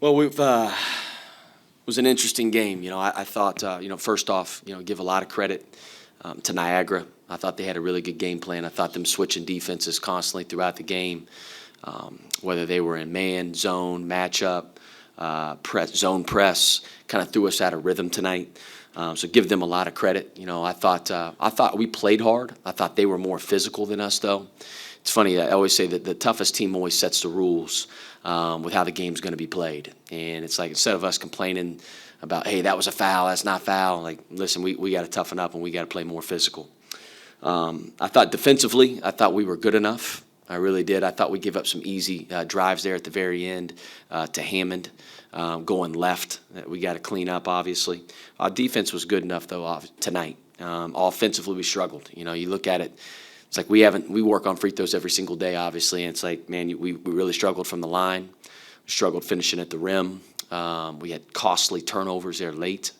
Well, it was an interesting game. I thought, first off, give a lot of credit to Niagara. I thought they had a really good game plan. I thought them switching defenses constantly throughout the game, whether they were in man, zone, matchup, zone press, kind of threw us out of rhythm tonight. So give them a lot of credit. I thought we played hard. I thought they were more physical than us, though. It's funny, I always say that the toughest team always sets the rules with how the game's going to be played. And it's like, instead of us complaining about, hey, that was a foul, that's not foul, like, listen, we got to toughen up and we got to play more physical. I thought defensively, I thought we were good enough. I really did. I thought we give up some easy drives there at the very end to Hammond going left that we got to clean up, obviously. Our defense was good enough, though, tonight. Offensively, we struggled. You look at it, it's like we work on free throws every single day, obviously, and it's like, man, we really struggled from the line. We struggled finishing at the rim. We had costly turnovers there late.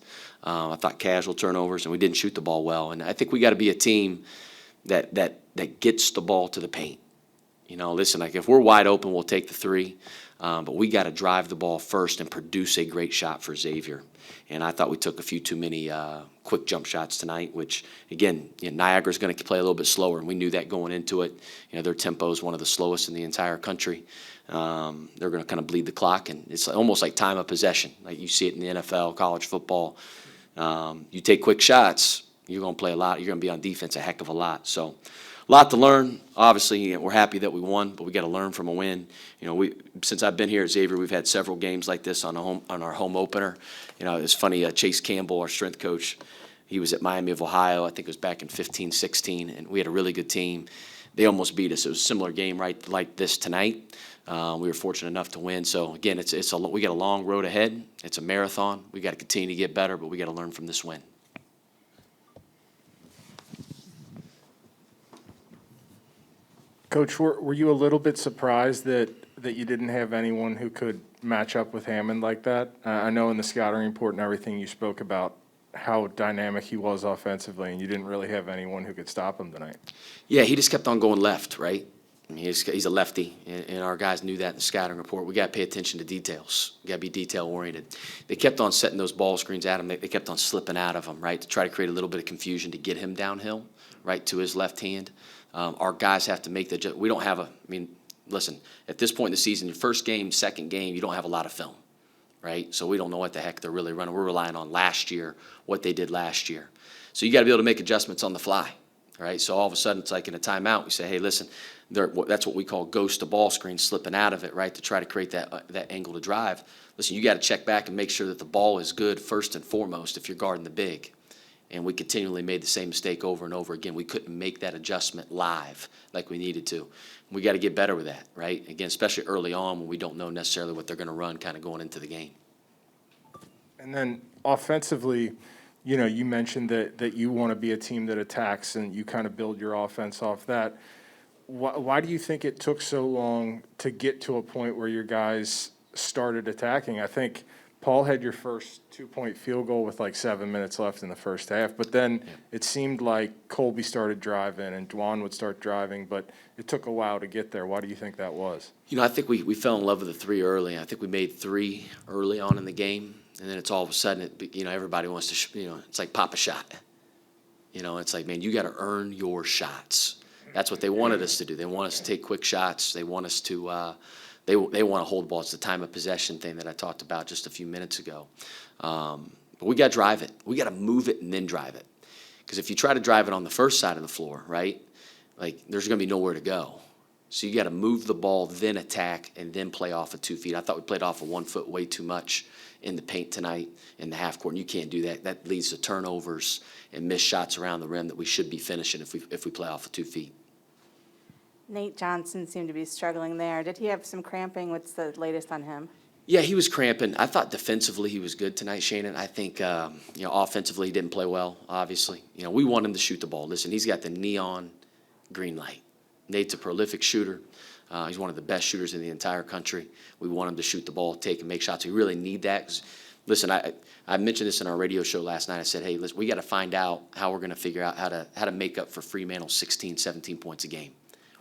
I thought casual turnovers, and we didn't shoot the ball well. And I think we got to be a team that gets the ball to the paint. Listen, like, if we're wide open, we'll take the three. But we got to drive the ball first and produce a great shot for Xavier. And I thought we took a few too many quick jump shots tonight, which, again, Niagara's going to play a little bit slower, and we knew that going into it. Their tempo is one of the slowest in the entire country. They're going to kind of bleed the clock, and it's almost like time of possession. Like you see it in the NFL, college football. You take quick shots, you're going to play a lot. You're going to be on defense a heck of a lot. So a lot to learn. Obviously, we're happy that we won, but we got to learn from a win. Since I've been here at Xavier, we've had several games like this on our home opener. It's funny. Chase Campbell, our strength coach, he was at Miami of Ohio. I think it was back in 15-16, and we had a really good team. They almost beat us. It was a similar game right like this tonight. We were fortunate enough to win. So again, we got a long road ahead. It's a marathon. We got to continue to get better, but we got to learn from this win. Coach, were you a little bit surprised that you didn't have anyone who could match up with Hammond like that? I know in the scouting report and everything you spoke about how dynamic he was offensively, and you didn't really have anyone who could stop him tonight. Yeah, he just kept on going left, right? I mean, he's a lefty, and our guys knew that in the scouting report. We got to pay attention to details. We got to be detail-oriented. They kept on setting those ball screens at him. They kept on slipping out of him, right, to try to create a little bit of confusion to get him downhill, right, to his left hand. Our guys have to make the – we don't have listen, at this point in the season, your first game, second game, you don't have a lot of film, right? So we don't know what the heck they're really running. We're relying on last year, what they did last year. So you got to be able to make adjustments on the fly, right? So all of a sudden, it's like in a timeout, we say, hey, listen, that's what we call ghost to ball screen, slipping out of it, right, to try to create that angle to drive. Listen, you got to check back and make sure that the ball is good first and foremost if you're guarding the big. And we continually made the same mistake over and over again. We couldn't make that adjustment live like we needed to. We got to get better with that, right? Again, especially early on when we don't know necessarily what they're going to run kind of going into the game. And then offensively, you mentioned that you want to be a team that attacks and you kind of build your offense off that. Why do you think it took so long to get to a point where your guys started attacking? I think Paul had your first 2-point field goal with like 7 minutes left in the first half, but then it seemed like Colby started driving and Juan would start driving, but it took a while to get there. Why do you think that was? I think we fell in love with the three early. I think we made three early on in the game, and then it's all of a sudden, everybody wants to, it's like pop a shot. It's like, man, you got to earn your shots. That's what they wanted us to do. They want us to take quick shots. They want us to they want to hold the ball. It's the time of possession thing that I talked about just a few minutes ago. But we got to drive it. We got to move it and then drive it. Because if you try to drive it on the first side of the floor, right, like there's going to be nowhere to go. So you got to move the ball, then attack, and then play off of 2 feet. I thought we played off of 1 foot way too much in the paint tonight in the half court. And you can't do that. That leads to turnovers and missed shots around the rim that we should be finishing if we play off of 2 feet. Nate Johnson seemed to be struggling there. Did he have some cramping? What's the latest on him? Yeah, he was cramping. I thought defensively he was good tonight, Shannon. I think, offensively he didn't play well, obviously. We want him to shoot the ball. Listen, he's got the neon green light. Nate's a prolific shooter. He's one of the best shooters in the entire country. We want him to shoot the ball, take and make shots. We really need that. 'Cause, listen, I mentioned this in our radio show last night. I said, hey, listen, we got to find out how we're going to figure out how to make up for Fremantle's 16, 17 points a game.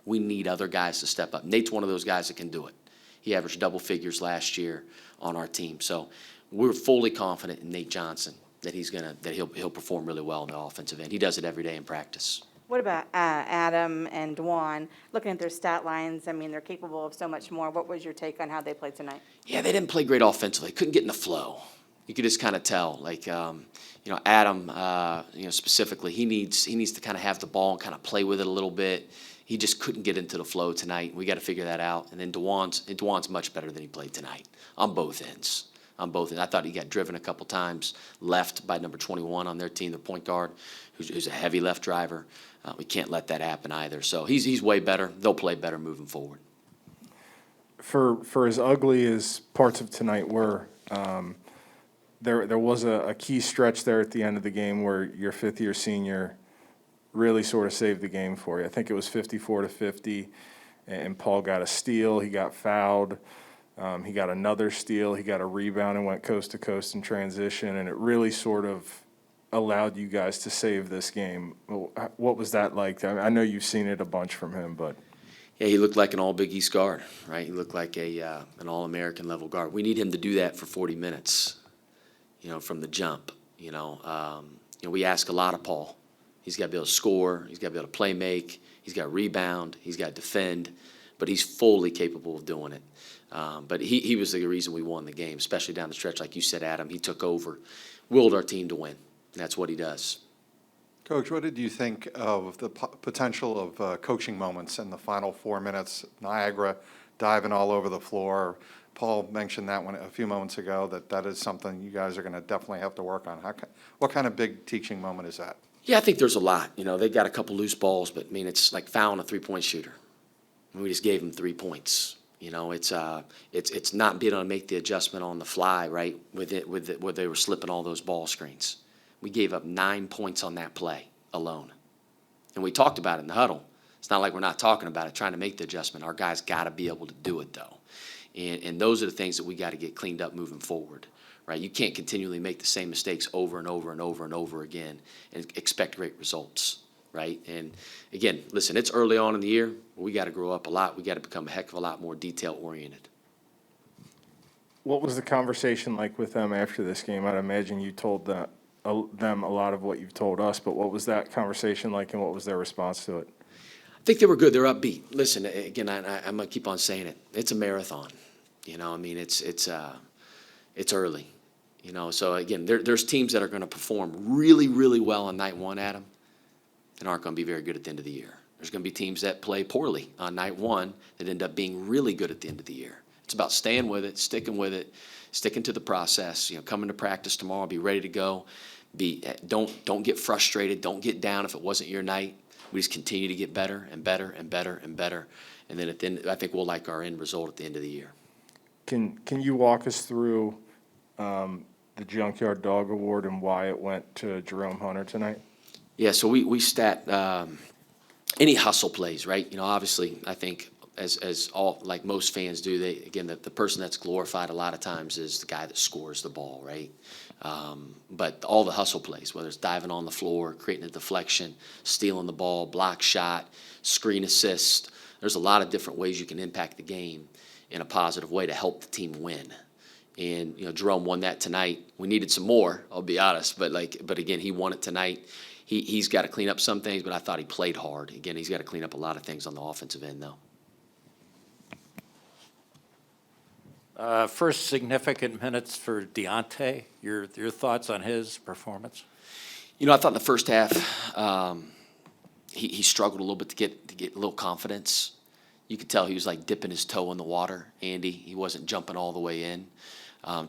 We need other guys to step up. Nate's one of those guys that can do it. He averaged double figures last year on our team. So we're fully confident in Nate Johnson that he'll perform really well on the offensive end. He does it every day in practice. What about Adam and Juan? Looking at their stat lines, I mean, they're capable of so much more. What was your take on how they played tonight? Yeah, they didn't play great offensively. Couldn't get in the flow. You could just kind of tell. Like, Adam, specifically, he needs to kind of have the ball and kind of play with it a little bit. He just couldn't get into the flow tonight. We got to figure that out. And then DeJuan's much better than he played tonight on both ends. I thought he got driven a couple times left by number 21 on their team, the point guard, who's a heavy left driver. We can't let that happen either. So he's way better. They'll play better moving forward. For as ugly as parts of tonight were, there was a key stretch there at the end of the game where your fifth-year senior really sort of saved the game for you. I think it was 54-50, and Paul got a steal. He got fouled. He got another steal. He got a rebound and went coast to coast in transition, and it really sort of allowed you guys to save this game. What was that like? I know you've seen it a bunch from him, but Yeah, he looked like an all Big East guard, right? He looked like an All-American level guard. We need him to do that for 40 minutes, from the jump. We ask a lot of Paul. He's got to be able to score. He's got to be able to play make. He's got to rebound. He's got to defend. But he's fully capable of doing it. But he was the reason we won the game, especially down the stretch. Like you said, Adam, he took over, willed our team to win. And that's what he does. Coach, what did you think of the potential of coaching moments in the final 4 minutes? Niagara diving all over the floor. Paul mentioned that one a few moments ago, that is something you guys are going to definitely have to work on. What kind of big teaching moment is that? Yeah, I think there's a lot. They got a couple loose balls, but, it's like fouling a three-point shooter. We just gave him 3 points. It's not being able to make the adjustment on the fly, right, where they were slipping all those ball screens. We gave up 9 points on that play alone. And we talked about it in the huddle. It's not like we're not talking about it, trying to make the adjustment. Our guys got to be able to do it, though. And those are the things that we got to get cleaned up moving forward, right? You can't continually make the same mistakes over and over and over and over again and expect great results, right? And, again, listen, it's early on in the year. We got to grow up a lot. We got to become a heck of a lot more detail-oriented. what was the conversation like with them after this game? I'd imagine you told them a lot of what you've told us, but what was that conversation like, and what was their response to it? I think they were good. They're upbeat. Listen, again, I'm going to keep on saying it. It's a marathon. It's early. So, again, there's teams that are going to perform really, really well on night one, Adam, and aren't going to be very good at the end of the year. There's going to be teams that play poorly on night one that end up being really good at the end of the year. It's about staying with it, sticking to the process, coming to practice tomorrow, be ready to go. Don't get frustrated. Don't get down if it wasn't your night. We just continue to get better and better and better and better. And then at the end, I think we'll like our end result at the end of the year. Can you walk us through the Junkyard Dog Award and why it went to Jerome Hunter tonight? Yeah, so we stat any hustle plays, right? Obviously, I think as all, like most fans do, the person that's glorified a lot of times is the guy that scores the ball, right? But all the hustle plays, whether it's diving on the floor, creating a deflection, stealing the ball, block shot, screen assist, there's a lot of different ways you can impact the game in a positive way to help the team win. And, Jerome won that tonight. We needed some more, I'll be honest, but again, he won it tonight. He's got to clean up some things, but I thought he played hard. Again, he's got to clean up a lot of things on the offensive end, though. First significant minutes for Deontay. Your thoughts on his performance? I thought in the first half he struggled a little bit to get a little confidence. You could tell he was like dipping his toe in the water, Andy. He wasn't jumping all the way in,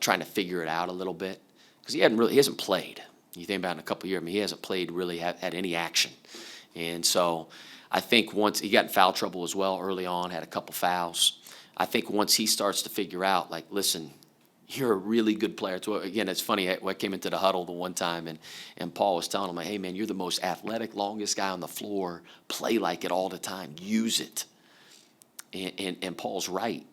trying to figure it out a little bit because he hasn't played. You think about it in a couple of years, he hasn't played really had any action. And so I think once he got in foul trouble as well early on, had a couple fouls. I think once he starts to figure out, like, listen, you're a really good player. Again, it's funny. I came into the huddle the one time, and Paul was telling him, like, hey, man, you're the most athletic, longest guy on the floor. Play like it all the time. Use it. And Paul's right.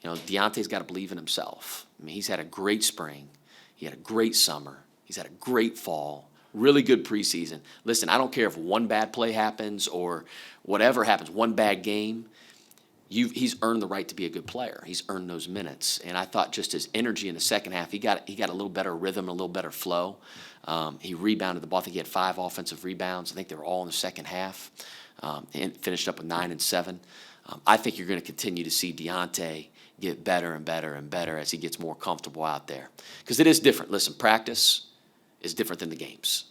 Deontay's got to believe in himself. He's had a great spring. He had a great summer. He's had a great fall. Really good preseason. Listen, I don't care if one bad play happens or whatever happens, one bad game. he's earned the right to be a good player. He's earned those minutes. And I thought just his energy in the second half, he got a little better rhythm, a little better flow. He rebounded the ball. I think he had 5 offensive rebounds. I think they were all in the second half, and finished up with 9 and 7. I think you're going to continue to see Deontay get better and better and better as he gets more comfortable out there. Because it is different. Listen, practice is different than the games,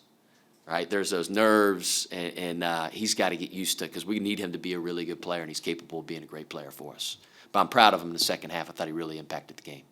right? There's those nerves, and he's got to get used to it because we need him to be a really good player, and he's capable of being a great player for us. But I'm proud of him in the second half. I thought he really impacted the game.